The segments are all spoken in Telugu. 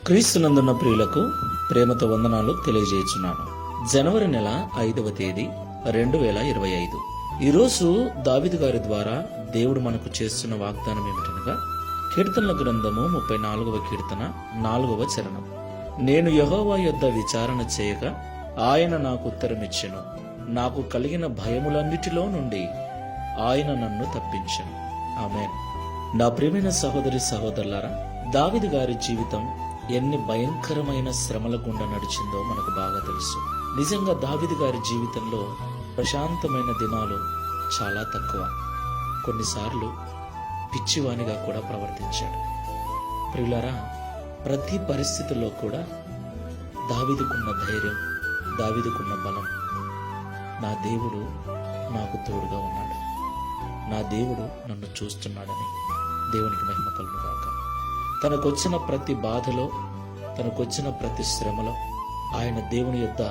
క్రీస్తునందున్న ప్రియులకు ప్రేమతో వందనాలు తెలియజేయుచున్నాను. జనవరి నెల 5వ తేదీ 2025. ఈరోజు దావీదు గారి ద్వారా దేవుడు మనకు చేస్తున్న వాగ్దానం ఏమిటనగా, కీర్తనల గ్రంథము 34వ కీర్తన 4వ చరణం. నేను యెహోవా యొద్ద విచారణ చేయగా ఆయన నాకు ఉత్తరమిచ్చెను. నాకు కలిగిన భయములన్నిటిలో నుండి ఆయన నన్ను తప్పించెను. ఆమేన్. నా ప్రియమైన సహోదరి సహోదరులారా, దావీదు గారి జీవితం ఎన్ని భయంకరమైన శ్రమల గుండా నడిచిందో మనకు బాగా తెలుసు. నిజంగా దావీదు గారి జీవితంలో ప్రశాంతమైన దినాలు చాలా తక్కువ. కొన్నిసార్లు పిచ్చివానిగా కూడా ప్రవర్తించాడు. ప్రియులారా, ప్రతి పరిస్థితుల్లో కూడా దావీదుకున్న ధైర్యం, దావీదుకున్న బలం, నా దేవుడు నాకు తోడుగా ఉన్నాడు, నా దేవుడు నన్ను చూస్తున్నాడని దేవునికి మహిమ కలుగుగాక. తనకొచ్చిన ప్రతి బాధలో, తనకొచ్చిన ప్రతి శ్రమలో ఆయన దేవుని యొద్ద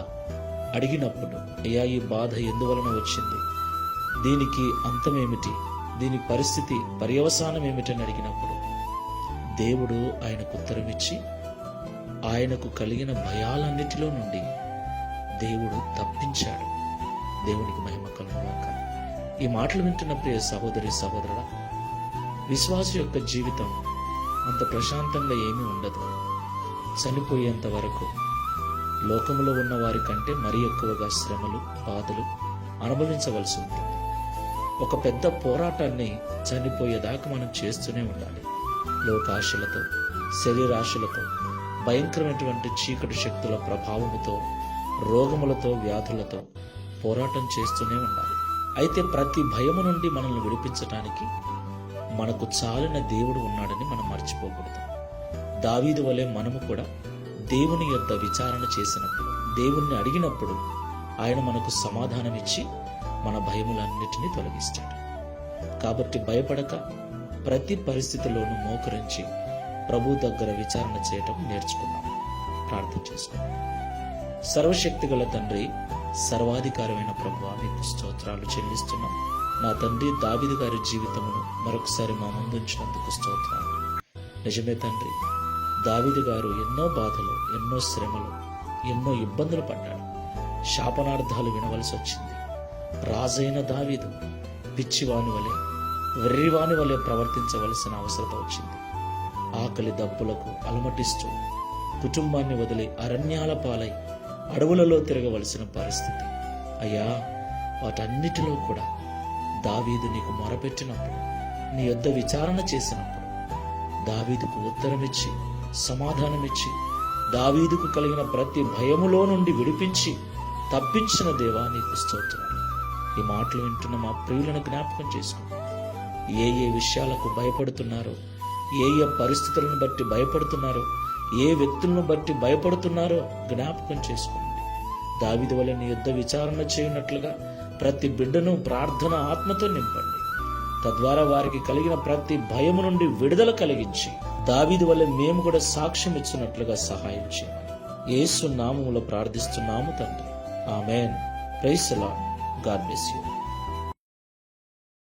అడిగినప్పుడు, అయ్యా ఈ బాధ ఎందువలన వచ్చింది, దీనికి అంతమేమిటి, దీని పరిస్థితి పర్యవసానం ఏమిటని అడిగినప్పుడు దేవుడు ఆయనకు ఉత్తరమిచ్చి ఆయనకు కలిగిన భయాలన్నిటిలో నుండి దేవుడు తప్పించాడు. దేవునికి మహిమ కలుగుగాక. ఈ మాటలు వింటున్న ప్రియ సహోదరి సహోదరుడా, విశ్వాస యొక్క జీవితం అంత ప్రశాంతంగా ఏమీ ఉండదు. చనిపోయేంత వరకు లోకములో ఉన్న వారి కంటే మరీ ఎక్కువగా శ్రమలు, బాధలు అనుభవించవలసి ఉంటుంది. ఒక పెద్ద పోరాటాన్ని చనిపోయేదాకా మనం చేస్తూనే ఉండాలి. లోకాశలతో, శరీరాశలతో, భయంకరమైనటువంటి చీకటి శక్తుల ప్రభావముతో, రోగములతో, వ్యాధులతో పోరాటం చేస్తూనే ఉండాలి. అయితే ప్రతి భయము నుండి మనల్ని విడిపించటానికి మనకు చాలిన దేవుడు ఉన్నాడని మనం మర్చిపోకూడదు. దావీదు వలె మనము కూడా దేవుని యొద్ద విచారణ చేసినప్పుడు, దేవుణ్ణి అడిగినప్పుడు ఆయన మనకు సమాధానం ఇచ్చి మన భయములన్నిటినీ తొలగిస్తాడు. కాబట్టి భయపడక ప్రతి పరిస్థితిలోనూ మోకరించి ప్రభు దగ్గర విచారణ చేయటం నేర్చుకున్నాం. ప్రార్థన చేసుకున్నాం. సర్వశక్తి గల తండ్రి, సర్వాధికారమైన ప్రభువా, మీకు స్తోత్రాలు చెల్లిస్తున్నాం. నా తండ్రి, దావీదు గారి జీవితమును మరొకసారి మా ముందుంచినందుకు స్తోత్రాలు. నిజమే తండ్రి, దావీదు గారు ఎన్నో బాధలు, ఎన్నో శ్రమలు, ఎన్నో ఇబ్బందులు పడ్డాడు. శాపనార్థాలు వినవలసి వచ్చింది. రాజైన దావీదు పిచ్చివాని వలె, వెర్రివాని వలె ప్రవర్తించవలసిన అవసరం వచ్చింది. ఆకలి దప్పులకు అలమటిస్తూ కుటుంబాన్ని వదిలి అరణ్యాల పాలై అడవులలో తిరగవలసిన పరిస్థితి. అయ్యా, వాటన్నిటిలో కూడా దావీదు నీకు మొరపెట్టినప్పుడు, నీ యొద్ద విచారణ చేసినప్పుడు దావీదుకు ఉత్తరమిచ్చి, సమాధానమిచ్చి, దావీదుకు కలిగిన ప్రతి భయములో నుండి విడిపించి తప్పించిన దేవా, నీకు స్తోత్రాలు. ఈ మాటలు వింటున్న మా ప్రియులను జ్ఞాపకం చేసుకో. ఏ ఏ విషయాలకు భయపడుతున్నారో, ఏ ఏ పరిస్థితులను బట్టి భయపడుతున్నారో, ఏ వ్యక్తులను బట్టి భయపడుతున్నారో జ్ఞాపకం చేసుకోండి. దావీదు వలె నీ యొద్ద విచారణ చేయనట్లుగా ప్రతి బిడ్డను ప్రార్థన ఆత్మతో నింపండి. తద్వారా వారికి కలిగిన ప్రతి భయము నుండి విడుదల కలిగించి దావీదు వలె మేము కూడా సాక్ష్యం ఇచ్చినట్లుగా సహాయం చేయమని యేసు నామములో ప్రార్థిస్తున్నాము తండ్రి. ఆమేన్. Praise the Lord. God bless you.